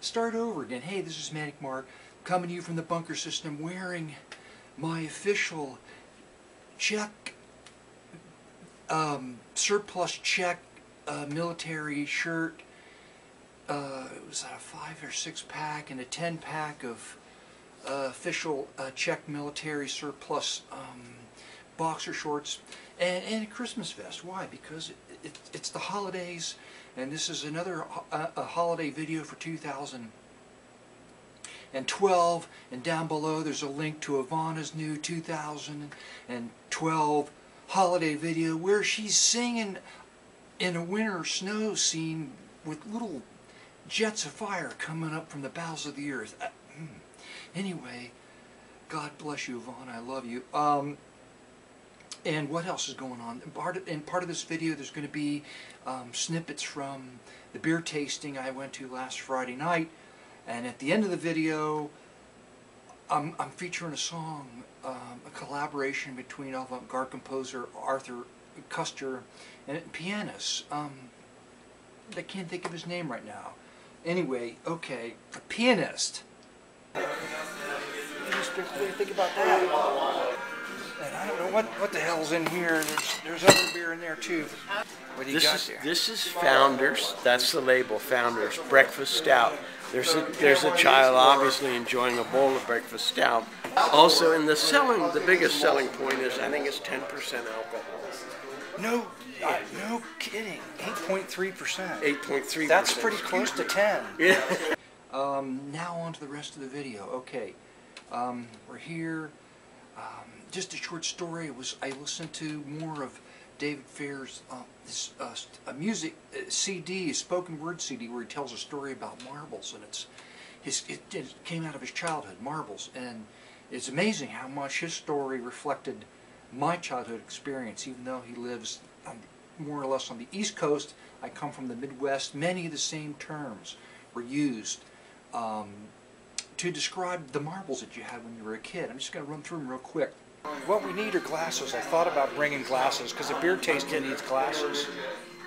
start over again. Hey, this is Manic Mark, coming to you from the bunker system, wearing my official Czech, surplus Czech military shirt. It was a 5 or 6 pack and a 10 pack of official Czech military surplus boxer shorts and a Christmas vest. Why? Because it's the holidays, and this is another a holiday video for 2012, and down below there's a link to Ivana's new 2012 holiday video where she's singing in a winter snow scene with little jets of fire coming up from the bowels of the earth. Anyway, God bless you, Ivana. I love you. And what else is going on? In part of this video, there's going to be snippets from the beer tasting I went to last Friday night. And at the end of the video, I'm featuring a song, a collaboration between avant-garde composer Arthur Custer and a pianist. I can't think of his name right now. Anyway, okay, a pianist. What do you think about that? And I don't know what the hell's in here. There's other beer in there too. What do you got there? This is Founders. That's the label, Founders Breakfast Stout. There's a child obviously enjoying a bowl of breakfast stout. Also, in the selling, the biggest selling point is I think it's 10% alcohol. No kidding. 8.3%. 8.3%. That's pretty close to 10. Yeah. Now on to the rest of the video. Okay, we're here. Just a short story. I listened to more of David Fair's music CD, a spoken word CD, where he tells a story about marbles, and it came out of his childhood, marbles, and it's amazing how much his story reflected my childhood experience. Even though he lives more or less on the East Coast, I come from the Midwest. Many of the same terms were used to describe the marbles that you had when you were a kid. I'm just going to run through them real quick. What we need are glasses. I thought about bringing glasses because a beer tasting needs glasses.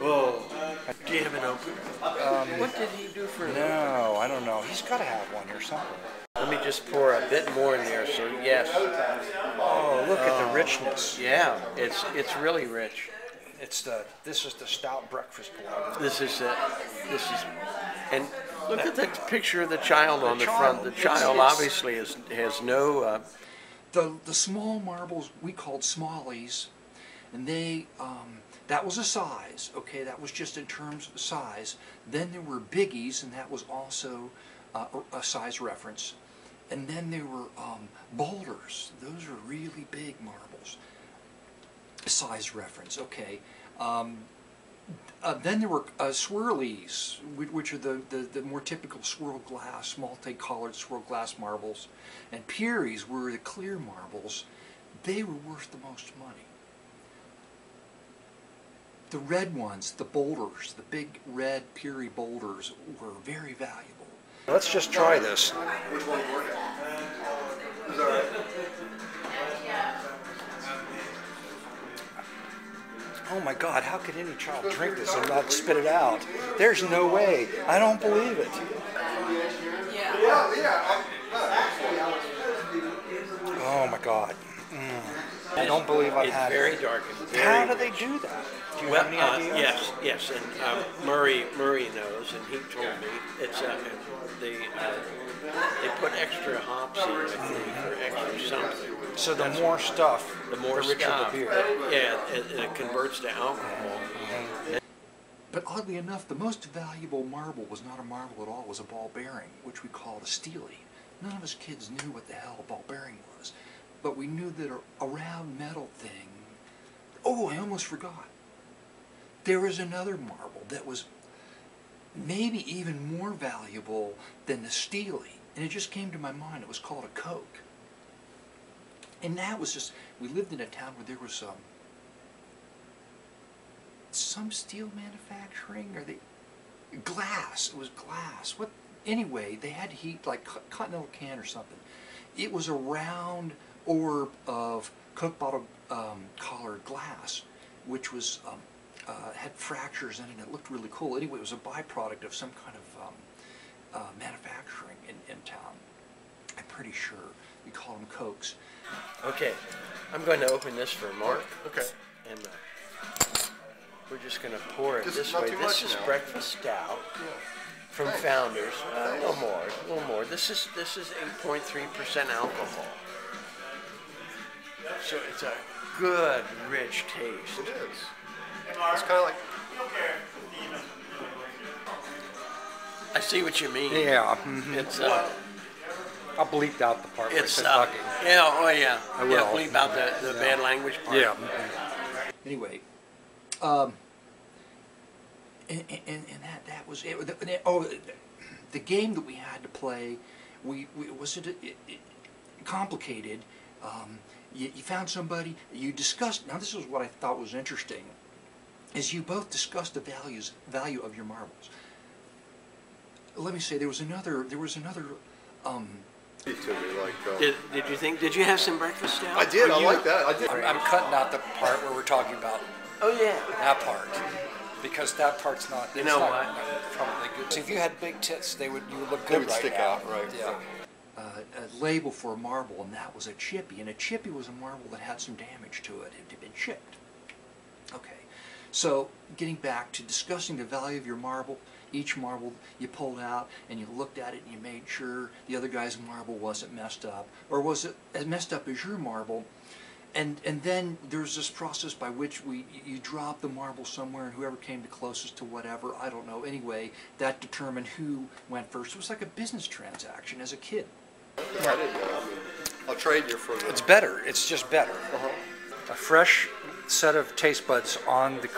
Oh, do you have an open? What did he do for No, I don't know. He's got to have one here somewhere. Let me just pour a bit more in there, so yes. Oh, look at the richness. Yeah, it's really rich. This is the stout breakfast lager. And look at that picture of the child on the front. The child obviously has no. The small marbles we called smallies, and that was a size. Okay, that was just in terms of size. Then there were biggies, and that was also a size reference. And then there were boulders. Those are really big marbles. Size reference. Okay. Then there were swirlies, which are the more typical swirl glass, multicolored swirl glass marbles. And Pieris were the clear marbles. They were worth the most money. The red ones, the boulders, the big red Peary boulders, were very valuable. Let's just try this. Oh my God, how could any child drink this and not spit it out? There's no way. I don't believe it. Oh my God. I don't believe I've had it. It's very dark and very How do they do that? Do you have any idea? Yes, and Murray knows, and he told me it's they put extra hops in, I think, or extra something. So the more stuff, the richer stuff, the beer. Yeah, it converts to alcohol. But oddly enough, the most valuable marble was not a marble at all. It was a ball bearing, which we called a steely. None of us kids knew what the hell a ball bearing was, but we knew that a round metal thing. Oh, I almost forgot. There was another marble that was maybe even more valuable than the steely, and it just came to my mind. It was called a Coke. And that was just, we lived in a town where there was some steel manufacturing, or glass. It was glass. What? Anyway, they had to heat like Continental can or something. It was a round orb of Coke bottle collared glass, which was had fractures in it, and it looked really cool. Anyway, it was a byproduct of some kind of manufacturing. pretty sure. We call them Cokes. Okay, I'm going to open this for Mark. Okay. And we're just going to pour it Just this not way. too This much is now. breakfast stout from Thanks. Founders. A Thanks. little more. This is 8.3% alcohol. So it's a good, rich taste. It is. It's kind of like, I see what you mean. Yeah. It's I bleeped out the part where I it's said fucking. yeah, oh yeah. I will. Yeah, bleep out the bad language part. Yeah. Anyway, and that was it. The game that we had to play, we was it complicated. You found somebody, you discussed. Now this is what I thought was interesting, is you both discussed the value of your marbles. Let me say there was another. to me, like. Did you have some breakfast stout? I did. I like that. I did. I'm cutting out the part where we're talking about Oh yeah. that part because that part's not. You it's know not what? Probably good. So if you had big tits, you would look They good would right stick now. out, right? Yeah. A label for a marble, and that was a chippy. And a chippy was a marble that had some damage to it. It had been chipped. Okay, so getting back to discussing the value of your marble, each marble you pulled out and you looked at it and you made sure the other guy's marble wasn't messed up, or was it as messed up as your marble. And then there's this process by which you drop the marble somewhere, and whoever came the closest to whatever, I don't know. Anyway, that determined who went first. It was like a business transaction as a kid. I didn't know. I mean, I'll trade you for the. It's better. It's just better. A fresh set of taste buds on the.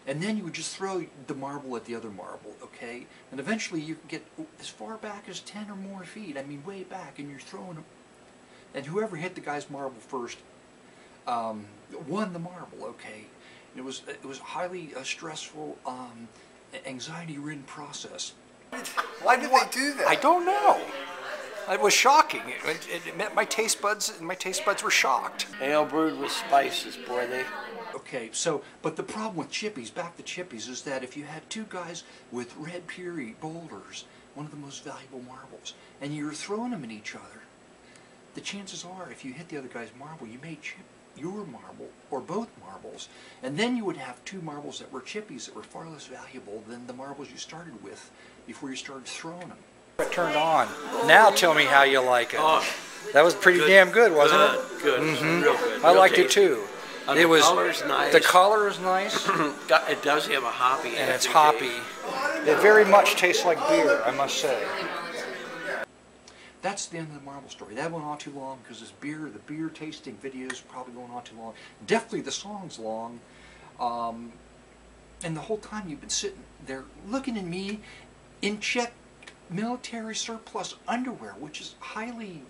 And then you would just throw the marble at the other marble, okay? And eventually you could get as far back as 10 or more feet. I mean, way back, and you're throwing them. And whoever hit the guy's marble first won the marble, okay? It was a highly stressful, anxiety-ridden process. Why did they do that? I don't know. It was shocking. It meant my taste buds were shocked. Ale brewed with spices, boy. Okay, so, but the problem with chippies, back to chippies, is that if you had two guys with red Peary boulders, one of the most valuable marbles, and you were throwing them at each other, the chances are, if you hit the other guy's marble, you may chip your marble, or both marbles, and then you would have two marbles that were chippies that were far less valuable than the marbles you started with before you started throwing them. It turned on. Now tell me how you like it. Oh, That was pretty damn good, wasn't it? Good. Real good. I Real liked it tasty. too. The color's nice. The color is nice, It does have a hoppy and it's aftertaste. hoppy. It very much tastes like beer, I must say. That's the end of the marble story. That went on too long because the beer tasting video is probably going on too long. Definitely the song's long. And the whole time you've been sitting there looking at me in Czech military surplus underwear, which is highly